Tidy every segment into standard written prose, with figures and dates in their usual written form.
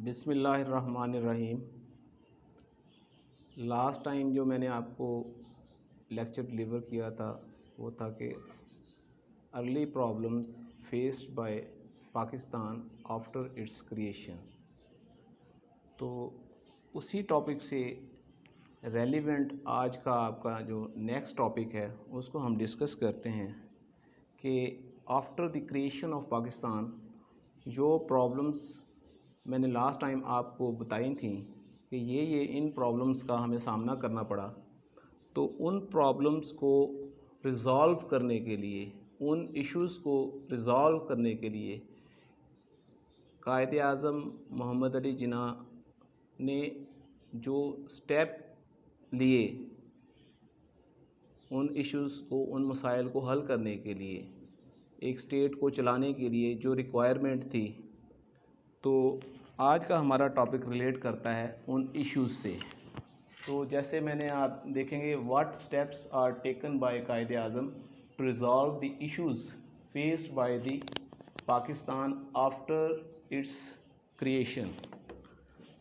بسم اللہ الرحمن الرحیم۔ لاسٹ ٹائم جو میں نے آپ کو لیکچر ڈلیور کیا تھا وہ تھا کہ early problems faced by Pakistan after its creation, تو اسی ٹاپک سے ریلیونٹ آج کا آپ کا جو نیکسٹ ٹاپک ہے اس کو ہم ڈسکس کرتے ہیں کہ after the creation of Pakistan جو پرابلمز میں نے لاسٹ ٹائم آپ کو بتائی تھیں کہ یہ ان پرابلمز کا ہمیں سامنا کرنا پڑا، تو ان پرابلمز کو ریزالو کرنے کے لیے، ان ایشوز کو ریزالو کرنے کے لیے قائد اعظم محمد علی جناح نے جو سٹیپ لیے ان ایشوز کو، ان مسائل کو حل کرنے کے لیے، ایک اسٹیٹ کو چلانے کے لیے جو ریکوائرمنٹ تھی، تو آج کا ہمارا ٹاپک ریلیٹ کرتا ہے ان ایشوز سے۔ تو جیسے میں نے آپ دیکھیں گے what steps are taken by Quaid Azam to resolve the issues faced by the Pakistan after its creation,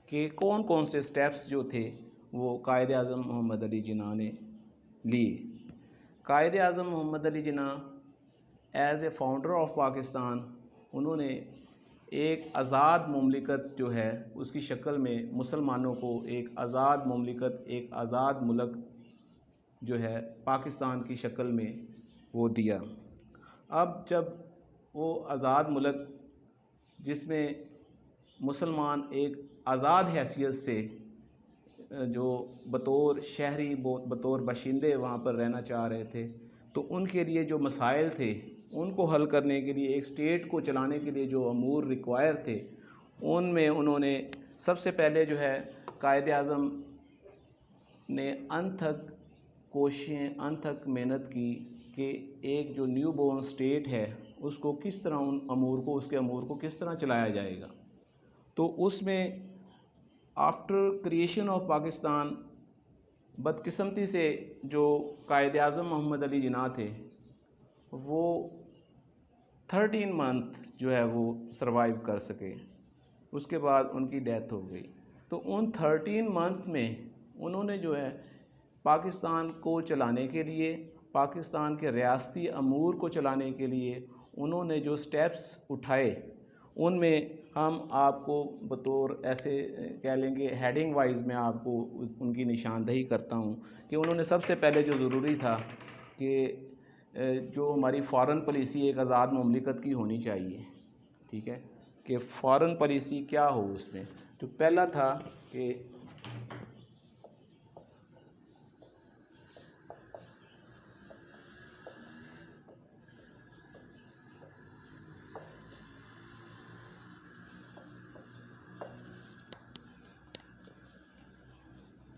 کہ کون کون سے اسٹیپس جو تھے وہ قائد اعظم محمد علی جناح نے لیے۔ Quaid Azam Muhammad Ali Jinnah as a founder of Pakistan, انہوں نے ایک آزاد مملکت جو ہے اس کی شکل میں مسلمانوں کو ایک آزاد مملکت، ایک آزاد ملک جو ہے پاکستان کی شکل میں وہ دیا۔ اب جب وہ آزاد ملک جس میں مسلمان ایک آزاد حیثیت سے جو بطور شہری، بطور باشندے وہاں پر رہنا چاہ رہے تھے، تو ان کے لیے جو مسائل تھے ان کو حل کرنے کے لیے، ایک اسٹیٹ کو چلانے کے لیے جو امور ریکوائر تھے، ان میں انہوں نے سب سے پہلے جو ہے قائد اعظم نے انتھک کوششیں، انتھک محنت کی کہ ایک جو نیو بورن اسٹیٹ ہے اس کو کس طرح ان امور کو، اس کے امور کو کس طرح چلایا جائے گا۔ تو اس میں آفٹر کریشن آف پاکستان بدقسمتی سے جو قائد اعظم محمد علی جناح تھے وہ 13 منتھ جو ہے وہ سروائیو کر سکے، اس کے بعد ان کی ڈیتھ ہو گئی۔ تو ان 13 منتھ میں انہوں نے جو ہے پاکستان کو چلانے کے لیے، پاکستان کے ریاستی امور کو چلانے کے لیے انہوں نے جو سٹیپس اٹھائے، ان میں ہم آپ کو بطور ایسے کہہ لیں گے ہیڈنگ وائز میں آپ کو ان کی نشاندہی کرتا ہوں کہ انہوں نے سب سے پہلے جو ضروری تھا کہ جو ہماری فارن پالیسی ایک آزاد مملکت کی ہونی چاہیے، ٹھیک ہے، کہ فارن پالیسی کیا ہو۔ اس میں جو پہلا تھا کہ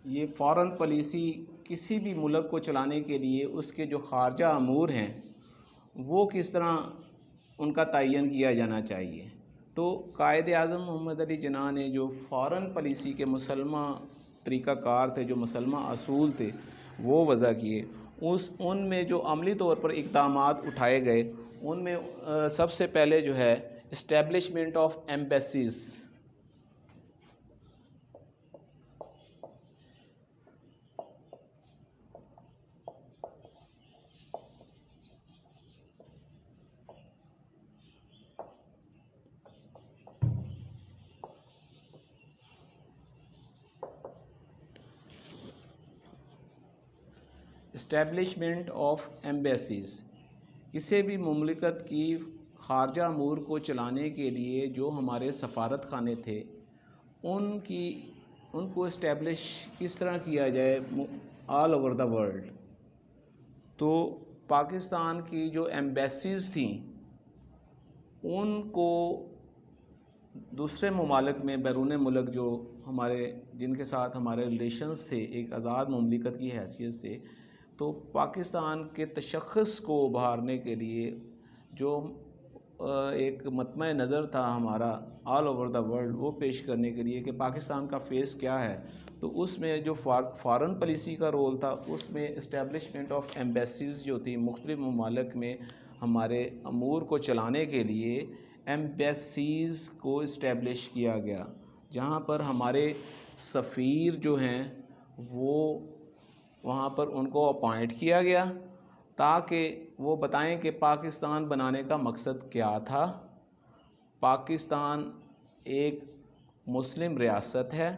یہ فارن پالیسی کسی بھی ملک کو چلانے کے لیے اس کے جو خارجہ امور ہیں وہ کس طرح ان کا تعین کیا جانا چاہیے۔ تو قائد اعظم محمد علی جناح نے جو فارن پالیسی کے مسلمہ طریقہ کار تھے، جو مسلمہ اصول تھے، وہ وضع کیے۔ ان میں جو عملی طور پر اقدامات اٹھائے گئے، ان میں سب سے پہلے جو ہے establishment of embassies, establishment of embassies, کسی بھی مملکت کی خارجہ امور کو چلانے کے لیے جو ہمارے سفارت خانے تھے ان کو اسٹیبلش کس طرح کیا جائے آل اوور دا ورلڈ۔ تو پاکستان کی جو ایمبیسیز تھیں ان کو دوسرے ممالک میں، بیرون ملک جو ہمارے، جن کے ساتھ ہمارے ریلیشنز تھے ایک آزاد مملکت کی حیثیت سے، تو پاکستان کے تشخص کو ابھارنے کے لیے جو ایک مطمع نظر تھا ہمارا آل اوور دا ورلڈ، وہ پیش کرنے کے لیے کہ پاکستان کا فیس کیا ہے، تو اس میں جو فارن پالیسی کا رول تھا، اس میں اسٹیبلشمنٹ آف ایمبیسیز جو تھی، مختلف ممالک میں ہمارے امور کو چلانے کے لیے ایمبیسیز کو اسٹیبلش کیا گیا۔ جہاں پر ہمارے سفیر جو ہیں وہ وہاں پر ان کو اپوائنٹ کیا گیا تاکہ وہ بتائیں کہ پاکستان بنانے کا مقصد کیا تھا۔ پاکستان ایک مسلم ریاست ہے،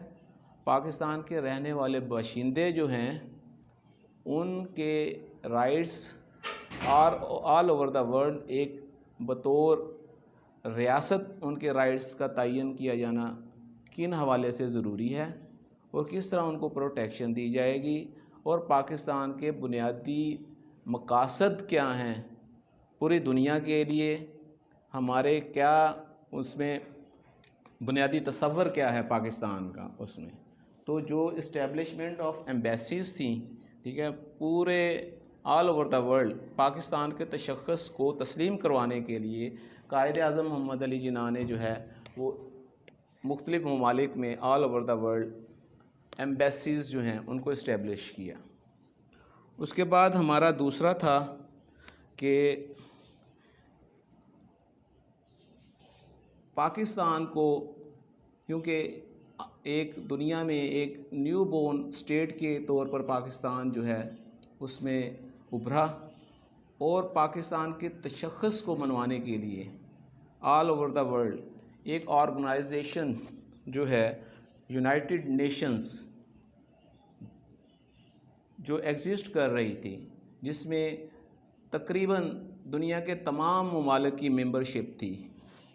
پاکستان کے رہنے والے باشندے جو ہیں ان کے rights all over the world ایک بطور ریاست ان کے رائٹس کا تعین کیا جانا کن حوالے سے ضروری ہے اور کس طرح ان کو پروٹیکشن دی جائے گی، اور پاکستان کے بنیادی مقاصد کیا ہیں پوری دنیا کے لیے، ہمارے کیا اس میں بنیادی تصور کیا ہے پاکستان کا اس میں۔ تو جو اسٹیبلشمنٹ آف ایمبیسیز تھیں، ٹھیک ہے، پورے all over the world Pakistan کے تشخص کو تسلیم کروانے کے لیے قائد اعظم محمد علی جناح نے جو ہے وہ مختلف ممالک میں all over the world embassies جو ہیں ان کو اسٹیبلش کیا۔ اس کے بعد ہمارا دوسرا تھا کہ پاکستان کو، کیونکہ ایک دنیا میں ایک نیو بورن اسٹیٹ کے طور پر پاکستان جو ہے اس میں ابھرا، اور پاکستان کے تشخص کو منوانے کے لیے آل اوور دا ورلڈ ایک آرگنائزیشن جو ہے یونائٹڈ نیشنز جو ایگزسٹ کر رہی تھی، جس میں تقریباً دنیا کے تمام ممالک کی ممبرشپ تھی،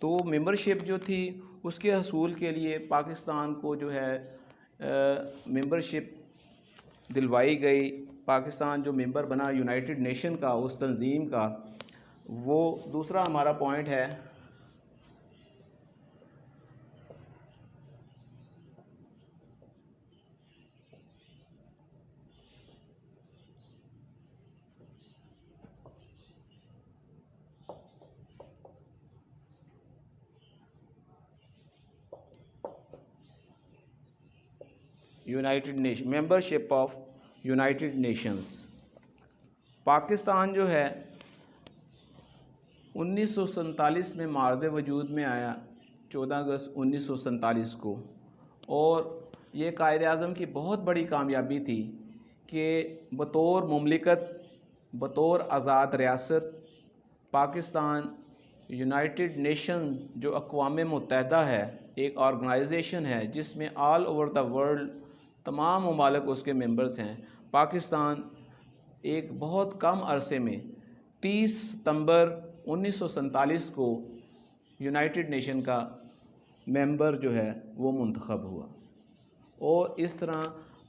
تو وہ ممبرشپ جو تھی اس کے حصول کے لیے پاکستان کو جو ہے ممبرشپ دلوائی گئی۔ پاکستان جو ممبر بنا یونائٹڈ نیشن کا، اس تنظیم کا، وہ دوسرا ہمارا پوائنٹ ہے United nation, membership of United nations. Pakistan جو ہے 1947 میں معرض وجود میں آیا، 14 اگست 1947 کو، اور یہ قائد اعظم کی بہت بڑی کامیابی تھی کہ بطور مملکت، بطور آزاد ریاست، پاکستان یونائٹڈ نیشن جو اقوام متحدہ ہے، ایک آرگنائزیشن ہے جس میں آل اوور دا ورلڈ تمام ممالک اس کے ممبرز ہیں، پاکستان ایک بہت کم عرصے میں 30 ستمبر 1947 کو یونائٹڈ نیشن کا ممبر جو ہے وہ منتخب ہوا، اور اس طرح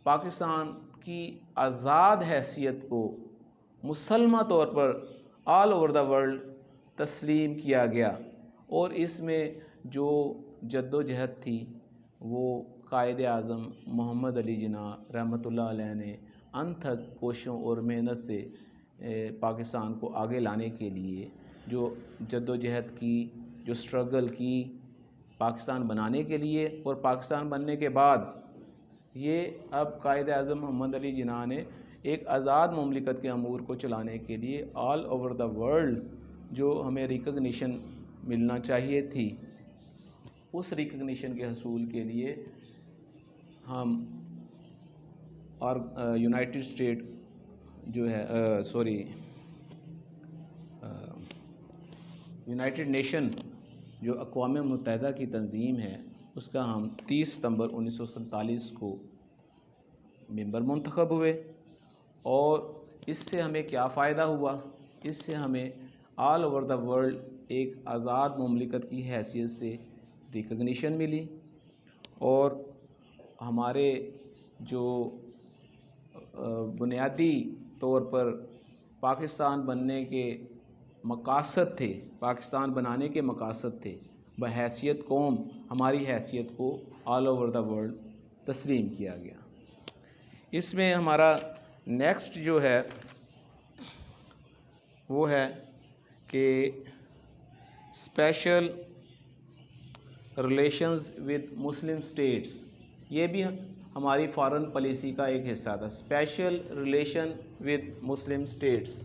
پاکستان کی آزاد حیثیت کو مسلمہ طور پر آل اوور دا ورلڈ تسلیم کیا گیا، اور اس میں جو جد و جہد تھی وہ قائد اعظم محمد علی جناح رحمۃ اللہ علیہ نے انتھک کوششوں اور محنت سے پاکستان کو آگے لانے کے لیے جو جد و جہد کی، جو سٹرگل کی پاکستان بنانے کے لیے، اور پاکستان بننے کے بعد یہ اب قائد اعظم محمد علی جناح نے ایک آزاد مملکت کے امور کو چلانے کے لیے آل اوور دا ورلڈ جو ہمیں ریکگنیشن ملنا چاہیے تھی، اس ریکگنیشن کے حصول کے لیے ہم اور یونائٹڈ اسٹیٹ جو ہے یونائٹڈ نیشن جو اقوام متحدہ کی تنظیم ہے، اس کا ہم 30 ستمبر 1947 کو ممبر منتخب ہوئے۔ اور اس سے ہمیں کیا فائدہ ہوا؟ اس سے ہمیں آل اوور دا ورلڈ ایک آزاد مملکت کی حیثیت سے ریکگنیشن ملی، اور ہمارے جو بنیادی طور پر پاکستان بننے کے مقاصد تھے، پاکستان بنانے کے مقاصد تھے، بحیثیت قوم ہماری حیثیت کو آل اوور دا ورلڈ تسلیم کیا گیا۔ اس میں ہمارا نیکسٹ جو ہے وہ ہے کہ special relations with Muslim states, یہ بھی ہماری فارن پالیسی کا ایک حصہ تھا، special relation with Muslim states.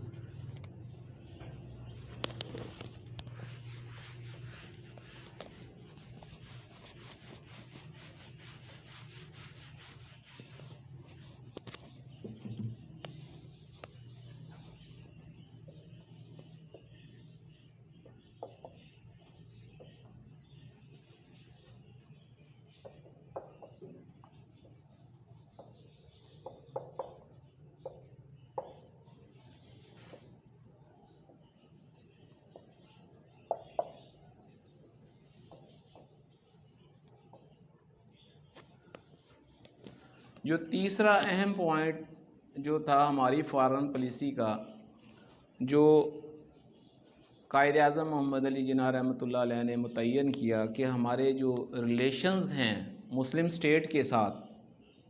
جو تیسرا اہم پوائنٹ جو تھا ہماری فارن پالیسی کا، جو قائد اعظم محمد علی جناح رحمۃ اللہ علیہ نے متعین کیا کہ ہمارے جو ریلیشنز ہیں مسلم اسٹیٹ کے ساتھ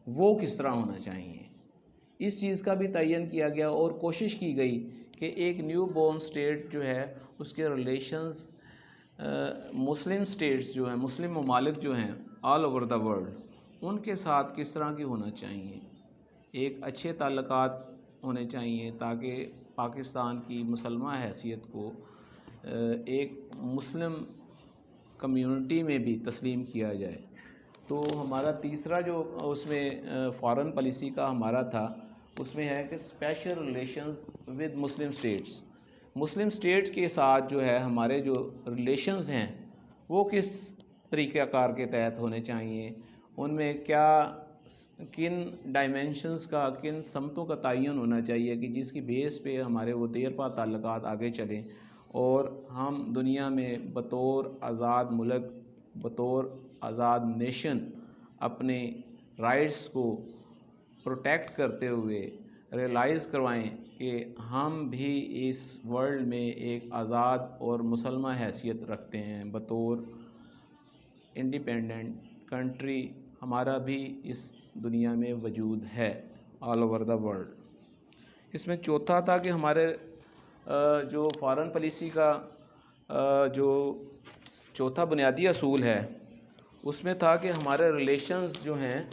وہ کس طرح ہونا چاہیے، اس چیز کا بھی تعین کیا گیا اور کوشش کی گئی کہ ایک نیو بورن اسٹیٹ جو ہے اس کے ریلیشنز مسلم اسٹیٹس جو ہیں، مسلم ممالک جو ہیں آل اوور دا ورلڈ، ان کے ساتھ کس طرح کی ہونا چاہیے، ایک اچھے تعلقات ہونے چاہیے تاکہ پاکستان کی مسلمہ حیثیت کو ایک مسلم کمیونٹی میں بھی تسلیم کیا جائے۔ تو ہمارا تیسرا جو اس میں فارن پالیسی کا ہمارا تھا، اس میں ہے کہ special relations with Muslim states, Muslim states کے ساتھ جو ہے ہمارے جو ریلیشنز ہیں وہ کس طریقہ کار کے تحت ہونے چاہیے، ان میں کیا کن ڈائمینشنز کا، کن سمتوں کا تعین ہونا چاہیے کہ جس کی بیس پہ ہمارے وہ دیرپا تعلقات آگے چلیں اور ہم دنیا میں بطور آزاد ملک، بطور آزاد نیشن اپنے رائٹس کو پروٹیکٹ کرتے ہوئے ریئلائز کروائیں کہ ہم بھی اس ورلڈ میں ایک آزاد اور مسلمہ حیثیت رکھتے ہیں، بطور انڈیپینڈنٹ کنٹری ہمارا بھی اس دنیا میں وجود ہے آل اوور دا ورلڈ۔ اس میں چوتھا تھا کہ ہمارے جو فارن پالیسی کا جو چوتھا بنیادی اصول ہے اس میں تھا کہ ہمارے ریلیشنز جو ہیں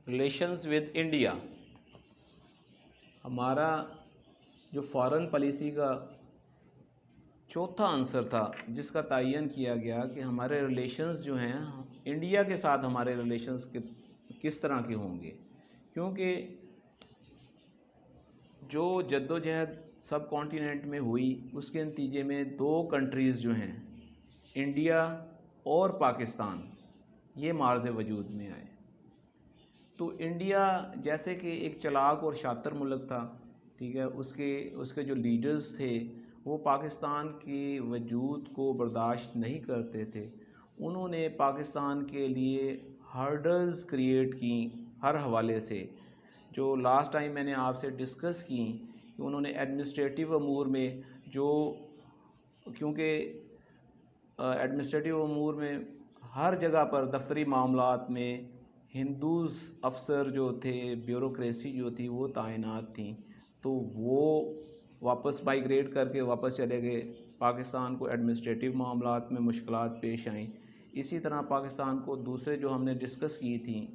ریلیشنز ود انڈیا، ہمارا جو فارن پالیسی کا چوتھا عنصر تھا جس کا تعین کیا گیا کہ ہمارے ریلیشنز جو ہیں انڈیا کے ساتھ، ہمارے ریلیشنز کس طرح کے ہوں گے، کیونکہ جو جد و جہد سب کانٹیننٹ میں ہوئی اس کے نتیجے میں دو کنٹریز جو ہیں انڈیا اور پاکستان یہ معرض وجود میں آئے۔ تو انڈیا جیسے کہ ایک چلاک اور شاطر ملک تھا، ٹھیک ہے، اس کے جو لیڈرز تھے وہ پاکستان کے وجود کو برداشت نہیں کرتے تھے، انہوں نے پاکستان کے لیے ہرڈلز کریٹ کی ہر حوالے سے، جو لاسٹ ٹائم میں نے آپ سے ڈسکس کی کہ انہوں نے ایڈمنسٹریٹو امور میں کیونکہ ایڈمنسٹریٹو امور میں ہر جگہ پر دفتری معاملات میں ہندوز افسر جو تھے، بیوروکریسی جو تھی وہ تعینات تھیں، تو وہ واپس مائیگریٹ کر کے واپس چلے گئے، پاکستان کو ایڈمنسٹریٹو معاملات میں مشکلات پیش آئیں۔ اسی طرح پاکستان کو دوسرے جو ہم نے ڈسکس کی تھیں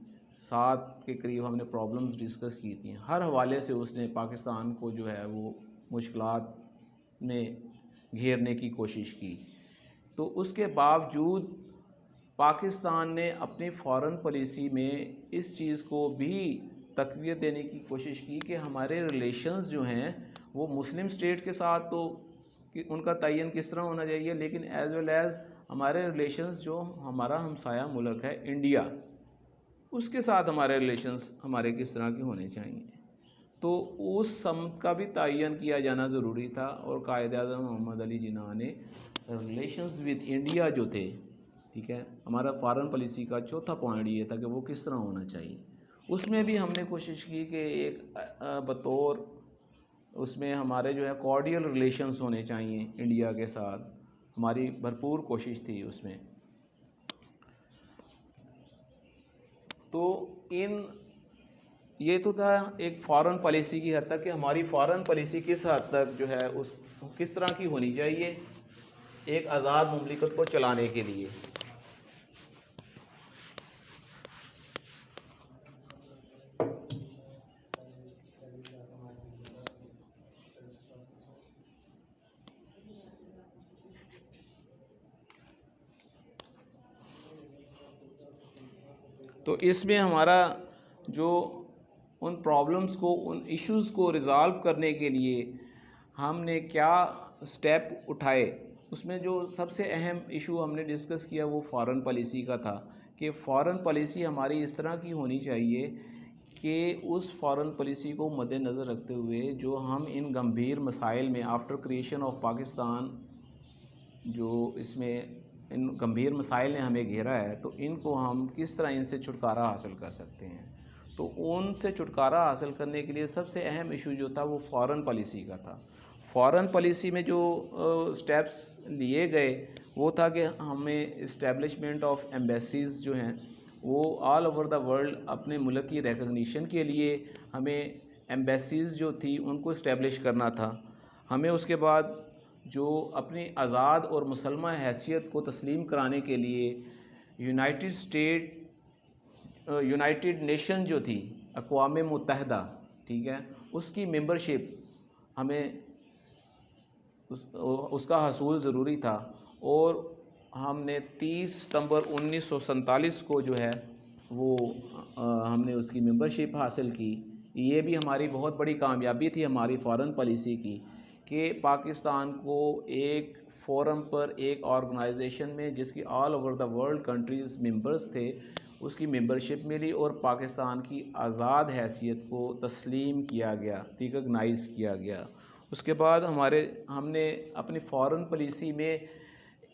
7 کے قریب ہم نے پرابلمز ڈسکس کی تھیں، ہر حوالے سے اس نے پاکستان کو جو ہے وہ مشکلات میں گھیرنے کی کوشش کی۔ تو اس کے باوجود پاکستان نے اپنی فارن پالیسی میں اس چیز کو بھی تقویت دینے کی کوشش کی کہ ہمارے ریلیشنز جو ہیں وہ مسلم اسٹیٹ کے ساتھ تو ان کا تعین کس طرح ہونا چاہیے، لیکن ایز ویل ایز ہمارے ریلیشنز جو ہمارا ہمسایہ ملک ہے انڈیا، اس کے ساتھ ہمارے ریلیشنز ہمارے کس طرح کے ہونے چاہیے۔ تو اس سمت کا بھی تعین کیا جانا ضروری تھا، اور قائد اعظم محمد علی جناح نے ریلیشنز ود انڈیا جو تھے، ٹھیک ہے، ہمارا فارن پالیسی کا چوتھا پوائنٹ یہ تھا کہ وہ کس طرح ہونا چاہیے۔ اس میں بھی ہم نے کوشش کی کہ ایک بطور اس میں ہمارے جو ہے کارڈیل ریلیشنز ہونے چاہیے انڈیا کے ساتھ، ہماری بھرپور کوشش تھی اس میں۔ تو یہ تو تھا ایک فارن پالیسی کی حد تک کہ ہماری فارن پالیسی کس حد تک جو ہے اس کس طرح کی ہونی چاہیے ایک آزاد مملکت کو چلانے کے لیے۔ تو اس میں ہمارا جو ان پرابلمز کو، ان ایشوز کو ریزالو کرنے کے لیے ہم نے کیا سٹیپ اٹھائے، اس میں جو سب سے اہم ایشو ہم نے ڈسکس کیا وہ فارن پالیسی کا تھا کہ فارن پالیسی ہماری اس طرح کی ہونی چاہیے کہ اس فارن پالیسی کو مد نظر رکھتے ہوئے جو ہم ان گمبھیر مسائل میں آفٹر کریشن آف پاکستان جو اس میں ان گمبھیر مسائل نے ہمیں گھیرا ہے، تو ان کو ہم کس طرح ان سے چھٹکارا حاصل کر سکتے ہیں۔ تو ان سے چھٹکارا حاصل کرنے کے لیے سب سے اہم ایشو جو تھا وہ فارن پالیسی کا تھا۔ فارن پالیسی میں جو سٹیپس لیے گئے وہ تھا کہ ہمیں اسٹیبلشمنٹ آف ایمبیسیز جو ہیں وہ آل اوور دا ورلڈ اپنے ملک کی ریکگنیشن کے لیے ہمیں ایمبیسیز جو تھی ان کو اسٹیبلش کرنا تھا۔ ہمیں اس کے بعد جو اپنی آزاد اور مسلمہ حیثیت کو تسلیم کرانے کے لیے یونائٹڈ نیشن جو تھی، اقوام متحدہ، ٹھیک ہے، اس کی ممبرشپ ہمیں اس کا حصول ضروری تھا، اور ہم نے 30 ستمبر 1947 کو جو ہے وہ ہم نے اس کی ممبرشپ حاصل کی۔ یہ بھی ہماری بہت بڑی کامیابی تھی ہماری فارن پالیسی کی، کہ پاکستان کو ایک فورم پر، ایک آرگنائزیشن میں جس کی all over the world countries members تھے، اس کی ممبرشپ ملی اور پاکستان کی آزاد حیثیت کو تسلیم کیا گیا، ریکگنائز کیا گیا۔ اس کے بعد ہم نے اپنی فارن پالیسی میں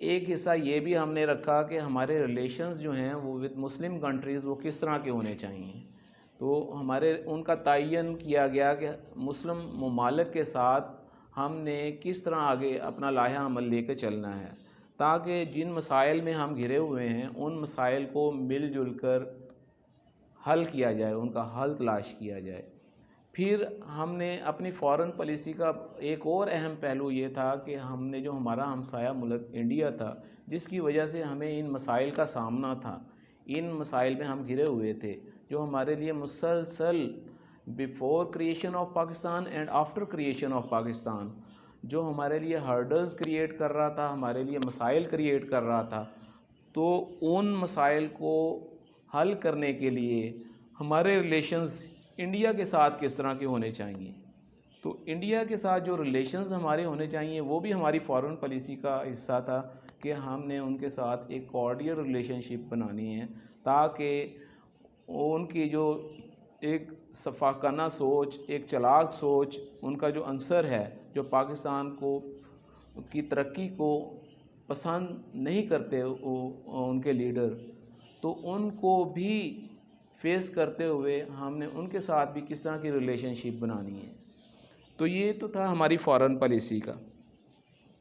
ایک حصہ یہ بھی ہم نے رکھا کہ ہمارے ریلیشنز جو ہیں وہ ود مسلم کنٹریز وہ کس طرح کے ہونے چاہیے۔ تو ان کا تعین کیا گیا کہ مسلم ممالک کے ساتھ ہم نے کس طرح آگے اپنا لائحہ عمل لے کے چلنا ہے، تاکہ جن مسائل میں ہم گھرے ہوئے ہیں ان مسائل کو مل جل کر حل کیا جائے، ان کا حل تلاش کیا جائے۔ پھر ہم نے اپنی فارن پالیسی کا ایک اور اہم پہلو یہ تھا کہ ہم نے جو ہمارا ہمسایہ ملک انڈیا تھا، جس کی وجہ سے ہمیں ان مسائل کا سامنا تھا، ان مسائل میں ہم گھرے ہوئے تھے، جو ہمارے لیے مسلسل before creation of Pakistan and after creation of Pakistan جو ہمارے لیے ہرڈلز کریٹ کر رہا تھا، ہمارے لیے مسائل کریٹ کر رہا تھا۔ تو ان مسائل کو حل کرنے کے لیے ہمارے ریلیشنز انڈیا کے ساتھ کس طرح کے ہونے چاہیے، تو انڈیا کے ساتھ جو ریلیشنز ہمارے ہونے چاہیے وہ بھی ہماری فارن پالیسی کا حصہ تھا، کہ ہم نے ان کے ساتھ ایک کارڈیل ریلیشن شپ بنانی ہے، تاکہ ان کی جو ایک شفاقانہ سوچ، ایک چلاک سوچ، ان کا جو عنصر ہے جو پاکستان کی ترقی کو پسند نہیں کرتے ان کے لیڈر، تو ان کو بھی فیس کرتے ہوئے ہم نے ان کے ساتھ بھی کس طرح کی ریلیشن شپ بنانی ہے۔ تو یہ تو تھا ہماری فارن پالیسی کا،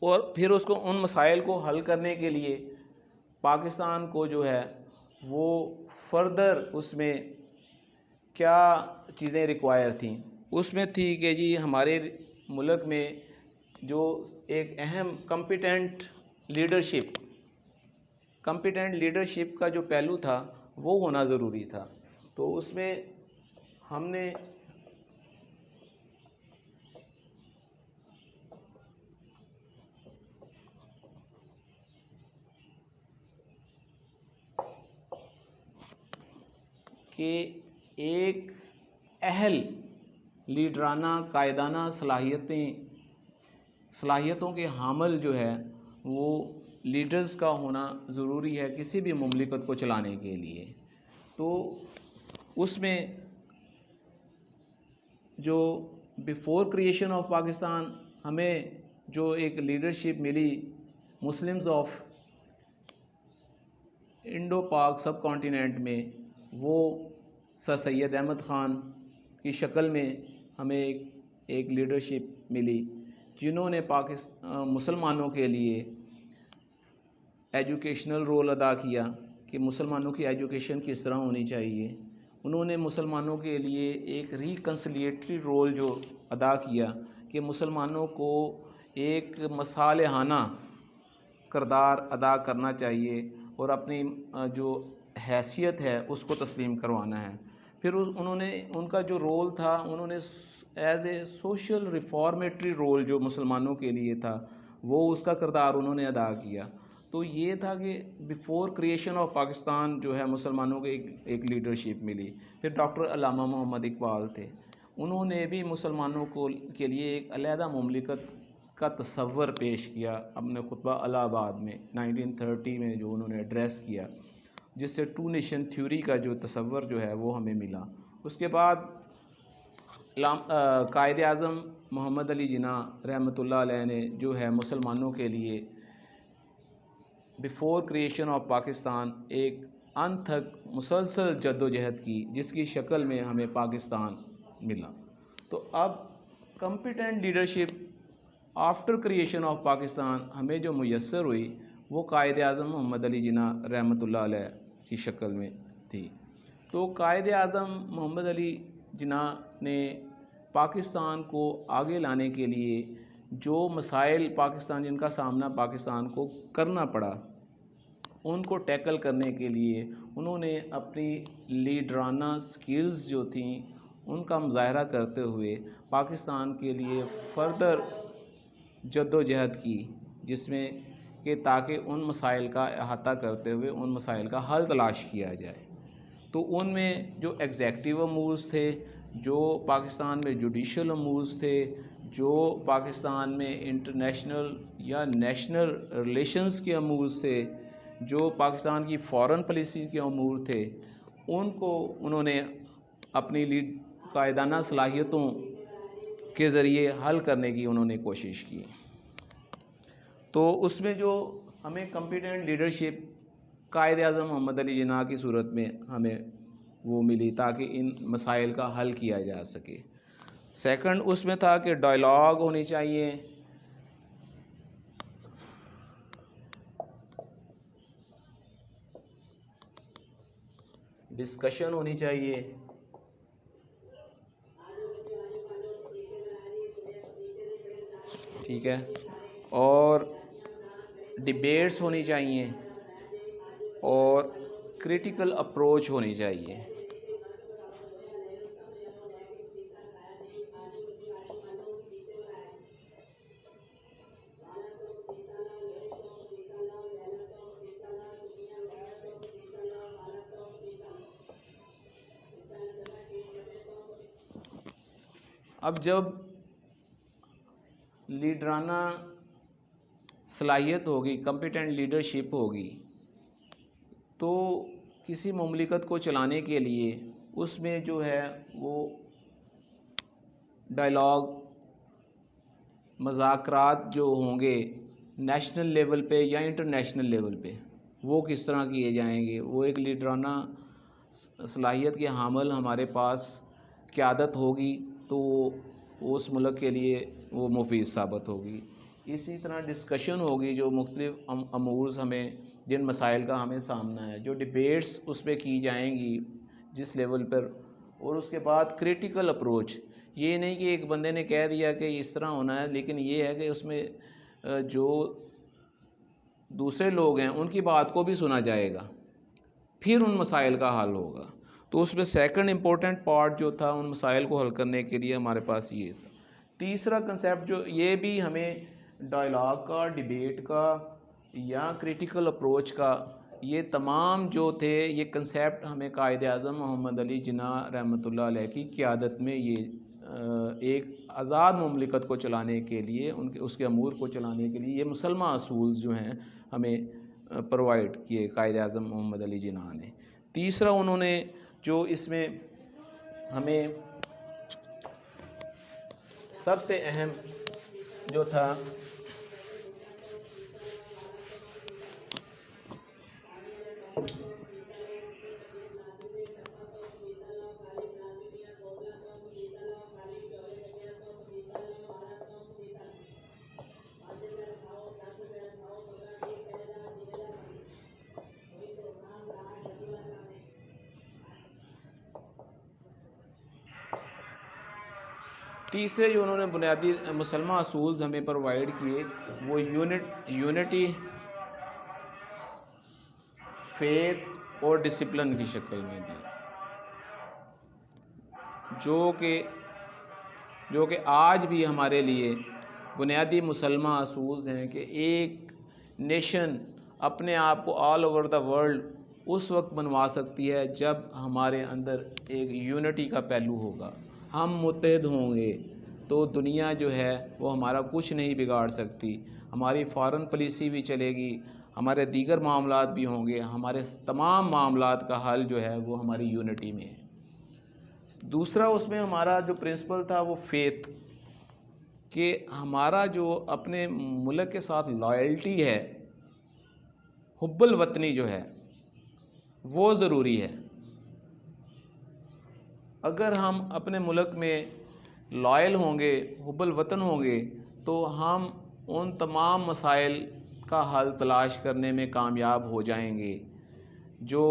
اور پھر اس کو ان مسائل کو حل کرنے کے لیے پاکستان کو جو ہے وہ فردر اس میں کیا چیزیں ریکوائر تھیں، اس میں تھی کہ جی ہمارے ملک میں جو ایک اہم کمپیٹنٹ لیڈرشپ کا جو پہلو تھا وہ ہونا ضروری تھا۔ تو اس میں ہم نے کہ ایک اہل لیڈرانہ قائدانہ صلاحیتوں کے حامل جو ہے وہ لیڈرز کا ہونا ضروری ہے کسی بھی مملکت کو چلانے کے لیے۔ تو اس میں جو بیفور کریشن آف پاکستان ہمیں جو ایک لیڈرشپ ملی مسلمز آف انڈو پاک سب کانٹیننٹ میں، وہ سر سید احمد خان کی شکل میں ہمیں ایک لیڈرشپ ملی، جنہوں نے مسلمانوں کے لیے ایجوکیشنل رول ادا کیا کہ مسلمانوں کی ایجوکیشن کس طرح ہونی چاہیے۔ انہوں نے مسلمانوں کے لیے ایک ریکنسلیٹری رول جو ادا کیا کہ مسلمانوں کو ایک مصالحانہ کردار ادا کرنا چاہیے اور اپنی جو حیثیت ہے اس کو تسلیم کروانا ہے۔ پھر ان کا جو رول تھا، انہوں نے ایز اے سوشل ریفارمیٹری رول جو مسلمانوں کے لیے تھا وہ اس کا کردار انہوں نے ادا کیا۔ تو یہ تھا کہ بیفور کریشن آف پاکستان جو ہے مسلمانوں کو ایک لیڈرشپ ملی۔ پھر ڈاکٹر علامہ محمد اقبال تھے، انہوں نے بھی مسلمانوں کے لیے ایک علیحدہ مملکت کا تصور پیش کیا اپنے خطبہ الہ آباد میں 1930 میں جو انہوں نے ایڈریس کیا۔ جس سے ٹو نیشن تھیوری کا جو تصور جو ہے وہ ہمیں ملا۔ اس کے بعد قائد اعظم محمد علی جناح رحمۃ اللہ علیہ نے جو ہے مسلمانوں کے لیے بیفور کریشن آف پاکستان ایک انتھک مسلسل جد و جہد کی، جس کی شکل میں ہمیں پاکستان ملا۔ تو اب competent leadership after creation of Pakistan ہمیں جو میسر ہوئی وہ قائد اعظم محمد علی جناح رحمۃ اللہ علیہ کی شکل میں تھی۔ تو قائد اعظم محمد علی جناح نے پاکستان کو آگے لانے کے لیے جو مسائل جن کا سامنا پاکستان کو کرنا پڑا، ان کو ٹیکل کرنے کے لیے انہوں نے اپنی لیڈرانہ سکلز جو تھیں ان کا مظاہرہ کرتے ہوئے پاکستان کے لیے فردر جد و جہد کی، جس میں کہ تاکہ ان مسائل کا احاطہ کرتے ہوئے ان مسائل کا حل تلاش کیا جائے۔ تو ان میں جو ایگزیکٹو امورز تھے، جو پاکستان میں جوڈیشل امورز تھے، جو پاکستان میں انٹرنیشنل یا نیشنل ریلیشنز کے امورز تھے، جو پاکستان کی فارن پالیسی کے امور تھے، ان کو انہوں نے اپنی قائدانہ صلاحیتوں کے ذریعے حل کرنے کی انہوں نے کوشش کی۔ تو اس میں جو ہمیں کمپیٹنٹ لیڈرشپ قائد اعظم محمد علی جناح کی صورت میں ہمیں وہ ملی تاکہ ان مسائل کا حل کیا جا سکے۔ سیکنڈ اس میں تھا کہ ڈائلاگ ہونی چاہیے، ڈسکشن ہونی چاہیے، ٹھیک ہے، اور ڈیبیٹس ہونی چاہیے، اور کریٹیکل اپروچ ہونی چاہیے۔ اب جب لیڈرانہ صلاحیت ہوگی، کمپیٹنٹ لیڈرشپ ہوگی، تو کسی مملکت کو چلانے کے لیے اس میں جو ہے وہ ڈائلاگ، مذاکرات جو ہوں گے نیشنل لیول پہ یا انٹرنیشنل لیول پہ، وہ کس طرح کیے جائیں گے۔ وہ ایک لیڈرانہ صلاحیت کے حامل ہمارے پاس قیادت ہوگی تو اس ملک کے لیے وہ مفید ثابت ہوگی۔ اسی طرح ڈسکشن ہوگی، جو مختلف امورز ہمیں جن مسائل کا ہمیں سامنا ہے، جو ڈیبیٹس اس پہ کی جائیں گی جس لیول پر۔ اور اس کے بعد کریٹیکل اپروچ، یہ نہیں کہ ایک بندے نے کہہ دیا کہ اس طرح ہونا ہے، لیکن یہ ہے کہ اس میں جو دوسرے لوگ ہیں ان کی بات کو بھی سنا جائے گا، پھر ان مسائل کا حل ہوگا۔ تو اس میں سیکنڈ امپورٹنٹ پارٹ جو تھا ان مسائل کو حل کرنے کے لیے ہمارے پاس یہ تھا۔ تیسرا کنسیپٹ جو یہ بھی ہمیں ڈائلاگ کا، ڈیبیٹ کا یا کریٹیکل اپروچ کا، یہ تمام جو تھے یہ کنسیپٹ ہمیں قائد اعظم محمد علی جناح رحمۃ اللہ علیہ کی قیادت میں یہ ایک آزاد مملکت کو چلانے کے لیے، اس کے امور کو چلانے کے لیے یہ مسلمہ اصول جو ہیں ہمیں پرووائڈ کیے قائد اعظم محمد علی جناح نے۔ تیسرا انہوں نے جو اس میں ہمیں سب سے اہم جو تھا تیسرے جو انہوں نے بنیادی مسلمہ اصولز ہمیں پرووائڈ کیے وہ یونٹی، فیتھ اور ڈسپلن کی شکل میں دی، جو کہ آج بھی ہمارے لیے بنیادی مسلمہ اصولز ہیں کہ ایک نیشن اپنے آپ کو آل اوور دا ورلڈ اس وقت بنوا سکتی ہے جب ہمارے اندر ایک یونٹی کا پہلو ہوگا۔ ہم متحد ہوں گے تو دنیا جو ہے وہ ہمارا کچھ نہیں بگاڑ سکتی، ہماری فارن پالیسی بھی چلے گی، ہمارے دیگر معاملات بھی ہوں گے، ہمارے تمام معاملات کا حل جو ہے وہ ہماری یونٹی میں ہے۔ دوسرا اس میں ہمارا جو پرنسپل تھا وہ فیتھ، کہ ہمارا جو اپنے ملک کے ساتھ لائلٹی ہے، حب الوطنی جو ہے وہ ضروری ہے۔ اگر ہم اپنے ملک میں لائل ہوں گے، حب الوطن ہوں گے، تو ہم ان تمام مسائل کا حل تلاش کرنے میں کامیاب ہو جائیں گے جو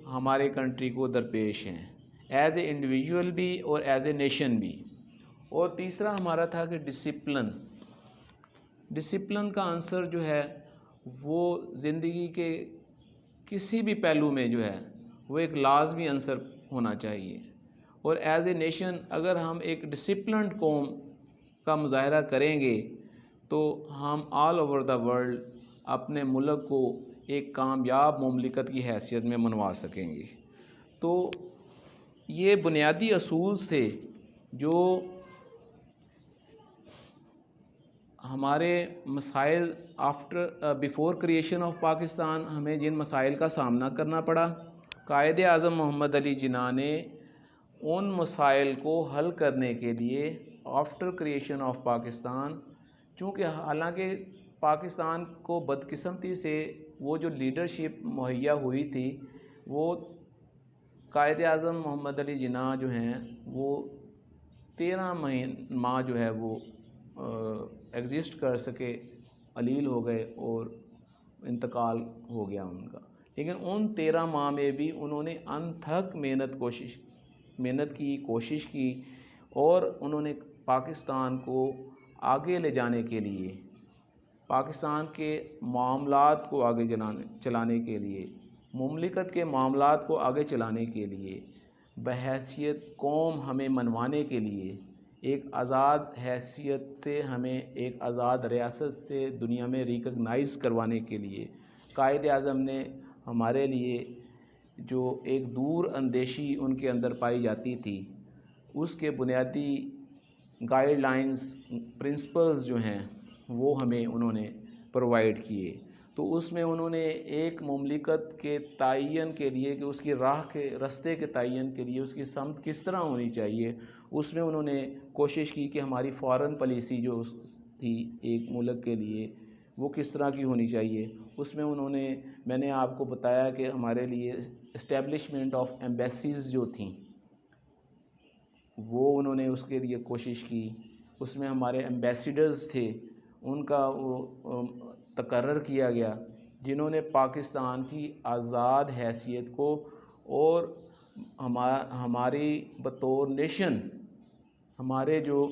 ہمارے کنٹری کو درپیش ہیں، ایز اے انڈیویجول بھی اور ایز اے نیشن بھی۔ اور تیسرا ہمارا تھا کہ ڈسپلن کا عنصر جو ہے وہ زندگی کے کسی بھی پہلو میں جو ہے وہ ایک لازمی عنصر ہونا چاہیے۔ اور ایز اے نیشن اگر ہم ایک ڈسپلنڈ قوم کا مظاہرہ کریں گے تو ہم آل اوور دا ورلڈ اپنے ملک کو ایک کامیاب مملکت کی حیثیت میں منوا سکیں گے۔ تو یہ بنیادی اصول تھے جو ہمارے مسائل بیفور کریشن آف پاکستان ہمیں جن مسائل کا سامنا کرنا پڑا، قائد اعظم محمد علی جناح نے ان مسائل کو حل کرنے کے لیے آفٹر کریشن آف پاکستان، چونکہ حالانکہ پاکستان کو بدقسمتی سے وہ جو لیڈرشپ مہیا ہوئی تھی وہ قائد اعظم محمد علی جناح جو ہیں وہ 13 ماہ جو ہے وہ ایگزسٹ کر سکے، علیل ہو گئے اور انتقال ہو گیا ان کا۔ لیکن ان 13 ماہ میں بھی انہوں نے انتھک محنت کی، کوشش کی، اور انہوں نے پاکستان کو آگے لے جانے کے لیے، پاکستان کے معاملات کو آگے چلانے کے لیے، مملکت کے معاملات کو آگے چلانے کے لیے، بحیثیت قوم ہمیں منوانے کے لیے، ایک آزاد حیثیت سے ہمیں ایک آزاد ریاست سے دنیا میں ریکگنائز کروانے کے لیے قائد اعظم نے ہمارے لیے جو ایک دور اندیشی ان کے اندر پائی جاتی تھی، اس کے بنیادی گائیڈ لائنز، پرنسپلز جو ہیں وہ ہمیں انہوں نے پرووائڈ کیے۔ تو اس میں انہوں نے ایک مملکت کے تعین کے لیے، کہ اس کی رستے کے تعین کے لیے اس کی سمت کس طرح ہونی چاہیے، اس میں انہوں نے کوشش کی کہ ہماری فارن پالیسی جو تھی ایک ملک کے لیے وہ کس طرح کی ہونی چاہیے۔ اس میں انہوں نے، میں نے آپ کو بتایا کہ ہمارے لیے اسٹیبلشمنٹ آف ایمبیسیز جو تھیں وہ انہوں نے اس کے لیے کوشش کی۔ اس میں ہمارے ایمبیسیڈرز تھے، ان کا وہ تقرر کیا گیا، جنہوں نے پاکستان کی آزاد حیثیت کو اور ہماری بطور نیشن ہمارے جو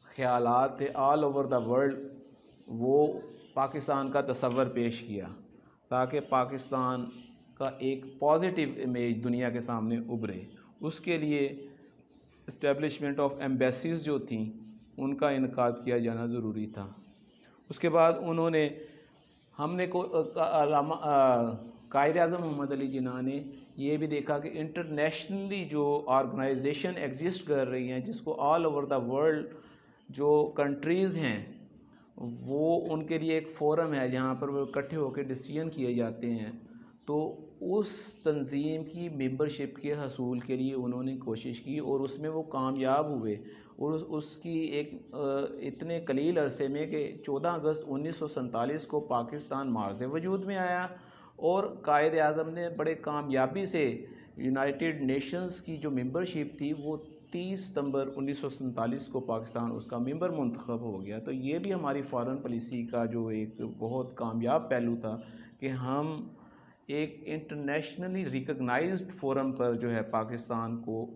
خیالات تھے آل اوور دا ورلڈ، وہ پاکستان کا تصور پیش کیا تاکہ پاکستان کا ایک پازیٹیو امیج دنیا کے سامنے ابھرے۔ اس کے لیے اسٹیبلشمنٹ آف ایمبیسیز جو تھیں ان کا انعقاد کیا جانا ضروری تھا۔ اس کے بعد انہوں نے، ہم نے قائد اعظم محمد علی جناح نے یہ بھی دیکھا کہ انٹرنیشنلی جو آرگنائزیشن ایگزسٹ کر رہی ہیں، جس کو آل اوور دا ورلڈ جو کنٹریز ہیں وہ ان کے لیے ایک فورم ہے جہاں پر وہ اکٹھے ہو کے ڈیسیژن کیے جاتے ہیں، تو اس تنظیم کی ممبرشپ کے حصول کے لیے انہوں نے کوشش کی اور اس میں وہ کامیاب ہوئے۔ اور اس کی ایک اتنے قلیل عرصے میں کہ 14 اگست 1947 کو پاکستان معرض وجود میں آیا، اور قائد اعظم نے بڑے کامیابی سے یونائٹڈ نیشنز کی جو ممبرشپ تھی وہ 30 ستمبر 1947 کو پاکستان اس کا ممبر منتخب ہو گیا۔ تو یہ بھی ہماری فارن پالیسی کا جو ایک بہت کامیاب پہلو تھا کہ ہم ایک انٹرنیشنلی ریکگنائزڈ فورم پر جو ہے پاکستان کو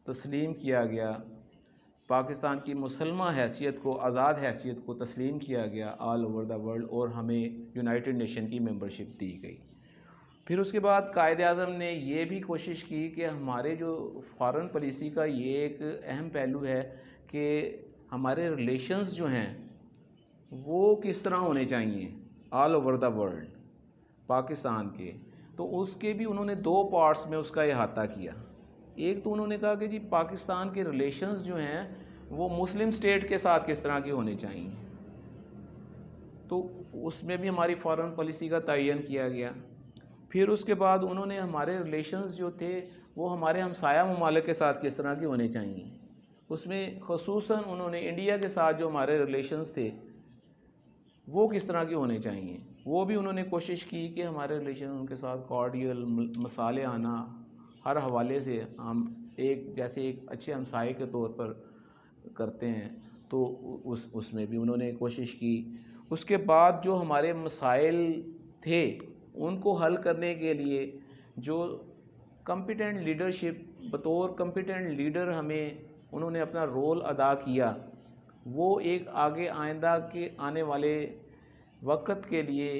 تسلیم کیا گیا، پاکستان کی مسلمہ حیثیت کو، آزاد حیثیت کو تسلیم کیا گیا آل اوور دا ورلڈ، اور ہمیں یونائٹڈ نیشن کی ممبرشپ دی گئی۔ پھر اس کے بعد قائد اعظم نے یہ بھی کوشش کی کہ ہمارے جو فارن پالیسی کا یہ ایک اہم پہلو ہے کہ ہمارے ریلیشنز جو ہیں وہ کس طرح ہونے چاہیے all over the world Pakistan کے۔ تو اس کے بھی انہوں نے 2 پارٹس میں اس کا احاطہ کیا۔ ایک تو انہوں نے کہا کہ جی پاکستان کے ریلیشنز جو ہیں وہ مسلم سٹیٹ کے ساتھ کس طرح کے ہونے چاہیے۔ تو اس میں بھی ہماری فارن پالیسی کا تعین کیا گیا۔ پھر اس کے بعد انہوں نے ہمارے ریلیشنز جو تھے وہ ہمارے ہمسایہ ممالک کے ساتھ کس طرح کے ہونے چاہیے، اس میں خصوصاً انہوں نے انڈیا کے ساتھ جو ہمارے ریلیشنز تھے وہ کس طرح کے ہونے چاہیے، وہ بھی انہوں نے کوشش کی کہ ہمارے ریلیشن ان کے ساتھ کارڈیل مسالے آنا، ہر حوالے سے ہم ایک جیسے ایک اچھے ہمسائے کے طور پر کرتے ہیں، تو اس میں بھی انہوں نے کوشش کی۔ اس کے بعد جو ہمارے مسائل تھے ان کو حل کرنے کے لیے جو کمپیٹنٹ لیڈرشپ، بطور کمپیٹنٹ لیڈر ہمیں انہوں نے اپنا رول ادا کیا، وہ ایک آگے آئندہ کے آنے والے وقت کے لیے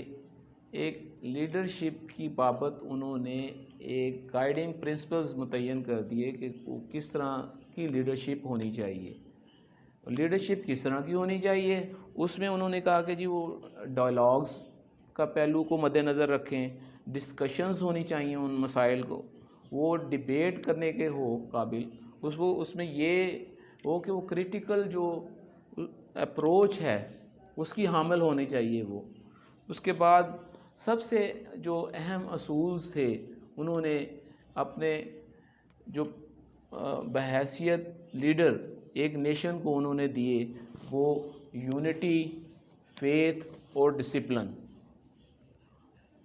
ایک لیڈرشپ کی بابت انہوں نے ایک گائیڈنگ پرنسپلز متعین کر دیے کہ کس طرح کی لیڈرشپ ہونی چاہیے۔ لیڈرشپ کس طرح کی ہونی چاہیے، اس میں انہوں نے کہا کہ جی وہ ڈائلاگز کا پہلو کو مد نظر رکھیں، ڈسکشنز ہونی چاہیے ان مسائل کو، وہ ڈیبیٹ کرنے کے ہو قابل، اس میں یہ ہو کہ وہ کریٹیکل جو اپروچ ہے اس کی حامل ہونی چاہیے وہ۔ اس کے بعد سب سے جو اہم اصولز تھے انہوں نے اپنے جو بحیثیت لیڈر ایک نیشن کو انہوں نے دیے، وہ یونٹی، فیتھ اور ڈسپلن۔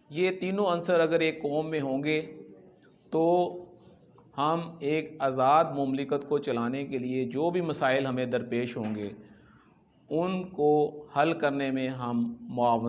یہ تینوں عنصر اگر ایک قوم میں ہوں گے تو ہم ایک آزاد مملکت کو چلانے کے لیے جو بھی مسائل ہمیں درپیش ہوں گے ان کو حل کرنے میں ہم معاون